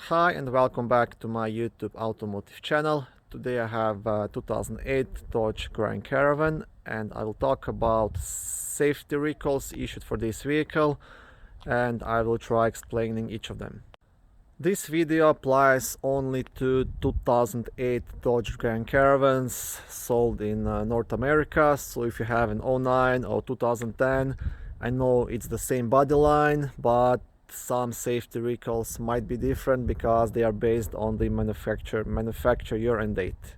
Hi and welcome back to my YouTube automotive channel. Today I have a 2008 Dodge Grand Caravan and I will talk about safety recalls issued for this vehicle and I will try explaining each of them. This video applies only to 2008 Dodge Grand Caravans sold in North America, so if you have an 09 or 2010, I know it's the same body line, but some safety recalls might be different because they are based on the manufacture year and date.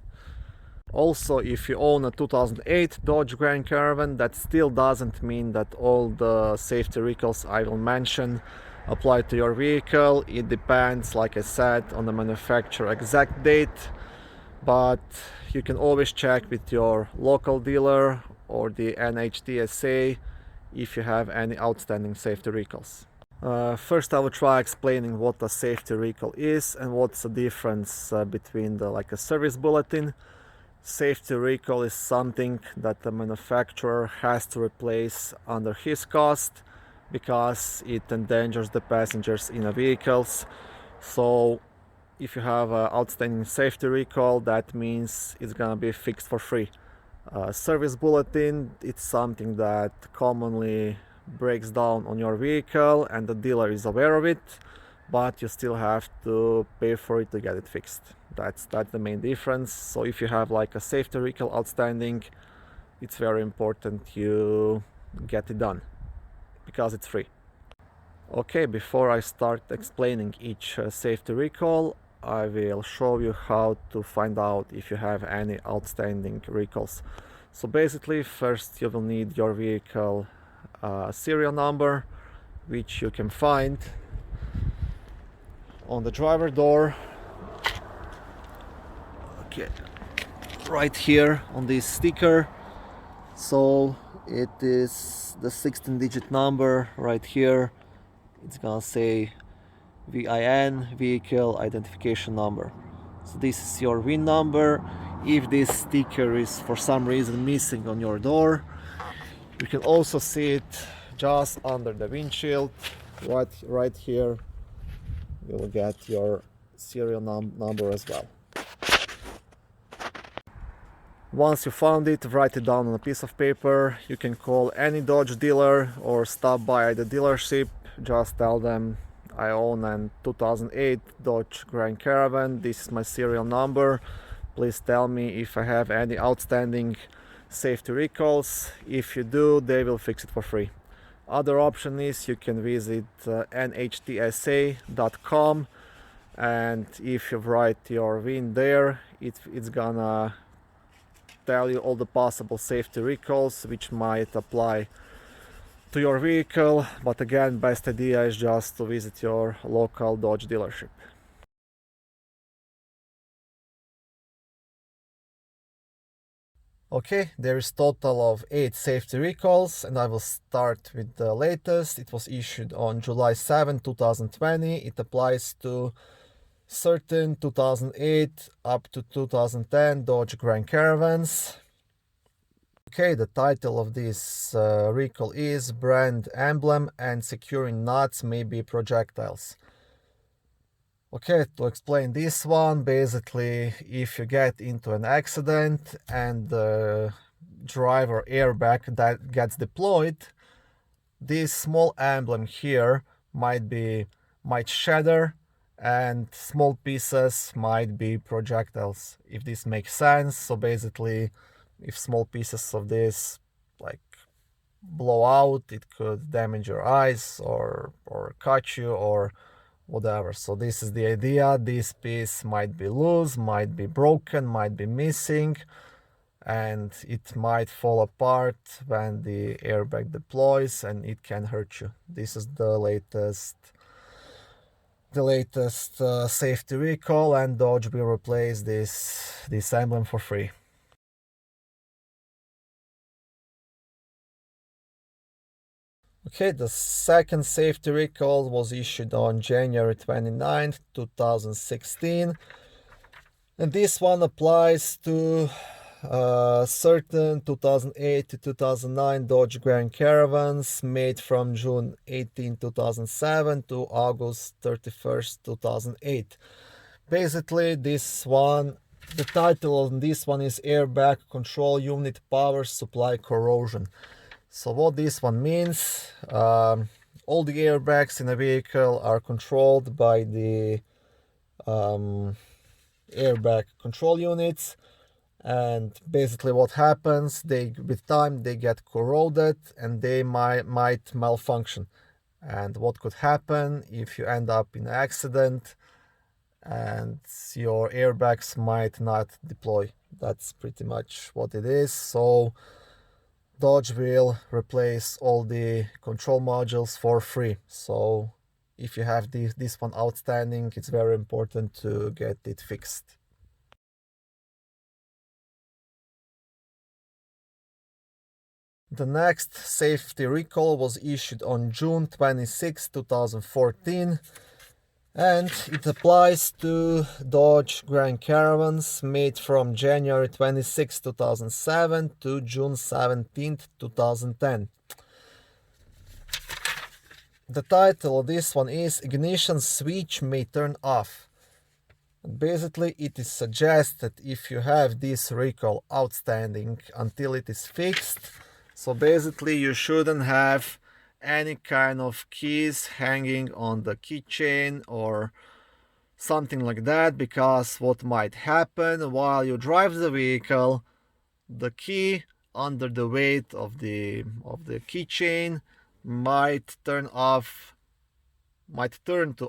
Also, if you own a 2008 Dodge Grand Caravan, that still doesn't mean that all the safety recalls I will mention apply to your vehicle. It depends, like I said, on the manufacturer exact date, but you can always check with your local dealer or the NHTSA if you have any outstanding safety recalls. First I will try explaining what a safety recall is and what's the difference between a service bulletin. Safety recall is something that the manufacturer has to replace under his cost because it endangers the passengers in the vehicles. So if you have an outstanding safety recall, that means it's gonna be fixed for free. Service bulletin, it's something that commonly breaks down on your vehicle and the dealer is aware of it, but you still have to pay for it to get it fixed. That's the main difference. So if you have like a safety recall outstanding, it's very important you get it done because it's free. Okay, before I start explaining each safety recall, I will show you how to find out if you have any outstanding recalls. So basically, first you will need your vehicle serial number, which you can find on the driver door. Okay, right here on this sticker. So it is the 16-digit number right here. It's gonna say VIN, vehicle identification number. So this is your VIN number. If this sticker is for some reason missing on your door, you can also see it just under the windshield. Right here you will get your serial number as well. Once you found it, write it down on a piece of paper. You can call any Dodge dealer or stop by the dealership. Just tell them I own a 2008 Dodge Grand Caravan. This is my serial number. Please tell me if I have any outstanding safety recalls. If you do, they will fix it for free. Other option is you can visit NHTSA.com, and if you write your VIN there, it's gonna tell you all the possible safety recalls which might apply to your vehicle. But again, best idea is just to visit your local Dodge dealership. Okay, there is total of 8 safety recalls and I will start with the latest. It was issued on July 7, 2020. It applies to certain 2008 up to 2010 Dodge Grand Caravans. Okay, the title of this recall is Brand Emblem and Securing Nuts May Be Projectiles. Okay, to explain this one, basically if you get into an accident and the driver airbag that gets deployed, this small emblem here might shatter and small pieces might be projectiles, if this makes sense. So basically if small pieces of this blow out, it could damage your eyes or cut you or whatever. So this is the idea. This piece might be loose, might be broken, might be missing, and it might fall apart when the airbag deploys and it can hurt you. This is the latest safety recall, and Dodge will replace this emblem for free. Okay, the second safety recall was issued on January 29, 2016. And this one applies to certain 2008 to 2009 Dodge Grand Caravans made from June 18, 2007 to August 31st, 2008. Basically, this one, the title on this one is Airbag Control Unit Power Supply Corrosion. So what this one means, all the airbags in a vehicle are controlled by the airbag control units, and basically what happens, with time they get corroded and they might malfunction. And what could happen if you end up in an accident and your airbags might not deploy? That's pretty much what it is. So Dodge will replace all the control modules for free. So if you have this one outstanding, it's very important to get it fixed. The next safety recall was issued on June 26, 2014, and it applies to Dodge Grand Caravans made from January 26, 2007 to June 17, 2010. The title of this one is Ignition Switch May Turn Off. Basically, it is suggested if you have this recall outstanding until it is fixed. So basically, you shouldn't have any kind of keys hanging on the keychain or something like that, because what might happen while you drive the vehicle, the key under the weight of the keychain might turn to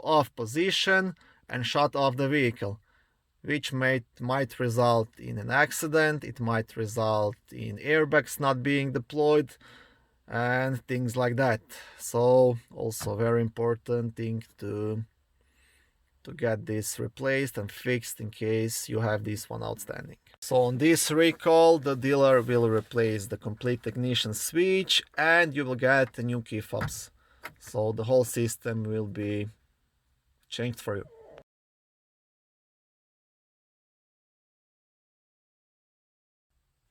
off position and shut off the vehicle, which might result in an accident. It might result in airbags not being deployed and things like that. So also very important thing to get this replaced and fixed in case you have this one outstanding. So on this recall, the dealer will replace the complete ignition switch and you will get new key fobs. So the whole system will be changed for you.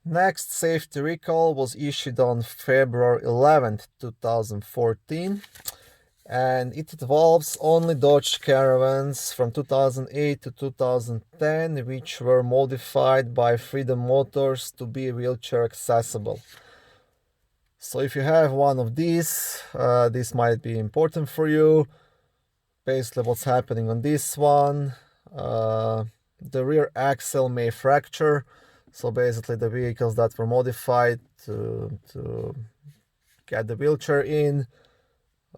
Next safety recall was issued on February 11th, 2014, and it involves only Dodge Caravans from 2008 to 2010, which were modified by Freedom Motors to be wheelchair accessible. So if you have one of these, this might be important for you. Basically what's happening on this one, the rear axle may fracture. So basically the vehicles that were modified to get the wheelchair in,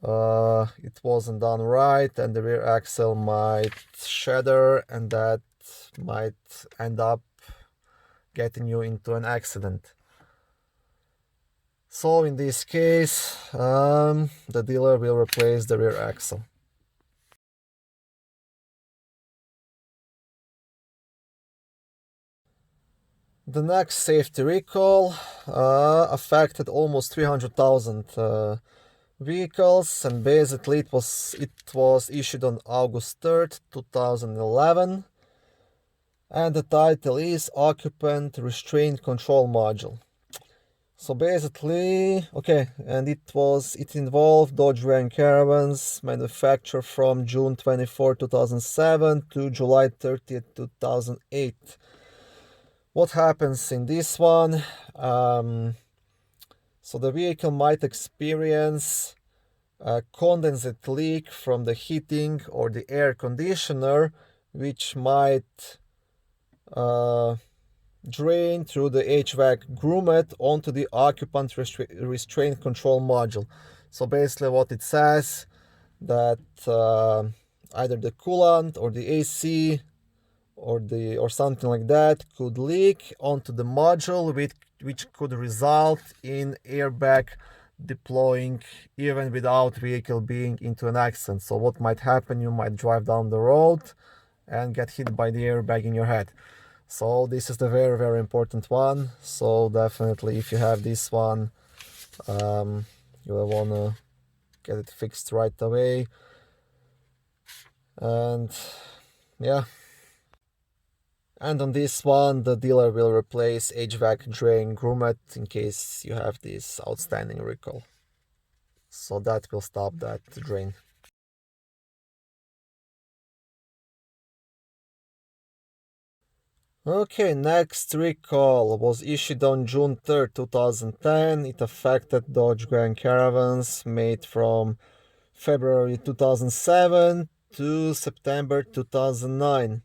it wasn't done right and the rear axle might shatter, and that might end up getting you into an accident. So in this case, the dealer will replace the rear axle. The next safety recall affected almost 300,000 vehicles, and basically it was issued on August 3rd, 2011, and the title is Occupant Restraint Control Module. So basically, okay, and it involved Dodge Grand Caravans manufactured from June 24, 2007 to July 30th, 2008. What happens in this one? So the vehicle might experience a condensate leak from the heating or the air conditioner, which might drain through the HVAC grommet onto the occupant restraint control module. So basically what it says, that either the coolant or the AC or something like that could leak onto the module, which could result in airbag deploying even without vehicle being into an accident. So what might happen, you might drive down the road and get hit by the airbag in your head. So this is the very, very important one. So definitely if you have this one, you will want to get it fixed right away. And yeah. And on this one, the dealer will replace HVAC drain grommet in case you have this outstanding recall. So that will stop that drain. Okay, next recall was issued on June 3rd, 2010. It affected Dodge Grand Caravans made from February 2007 to September 2009.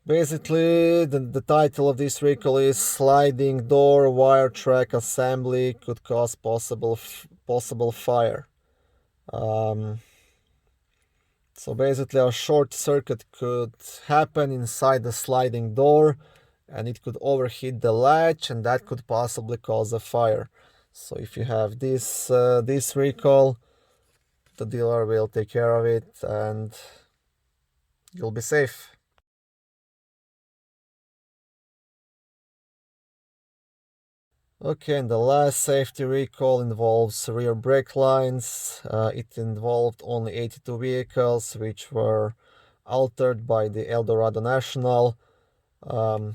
Basically, the title of this recall is Sliding Door Wire Track Assembly Could Cause Possible Fire. So basically a short circuit could happen inside the sliding door and it could overheat the latch and that could possibly cause a fire. So if you have this recall, the dealer will take care of it and you'll be safe. Okay, and the last safety recall involves rear brake lines. It involved only 82 vehicles which were altered by the Eldorado National. So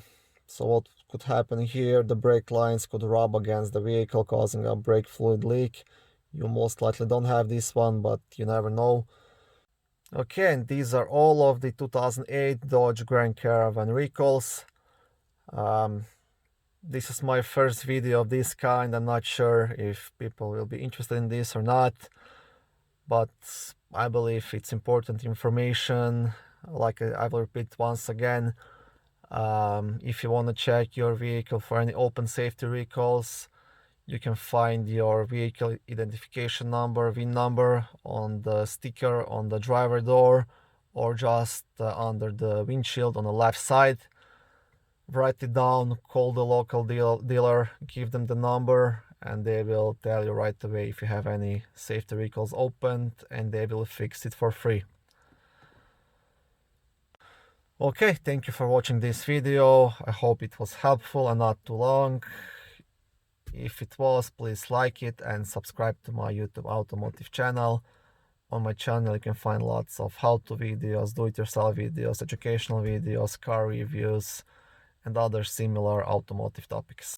what could happen here, the brake lines could rub against the vehicle causing a brake fluid leak. You most likely don't have this one, but you never know. Okay, and these are all of the 2008 Dodge Grand Caravan recalls. This is my first video of this kind. I'm not sure if people will be interested in this or not, but I believe it's important information. Like I will repeat once again, if you want to check your vehicle for any open safety recalls, you can find your vehicle identification number, VIN number, on the sticker on the driver door or just under the windshield on the left side. Write it down, call the local dealer, give them the number, and they will tell you right away if you have any safety recalls opened, and they will fix it for free. Okay, thank you for watching this video. I hope it was helpful and not too long. If it was, please like it and subscribe to my YouTube automotive channel. On my channel you can find lots of how-to videos, do-it-yourself videos, educational videos, car reviews, and other similar automotive topics.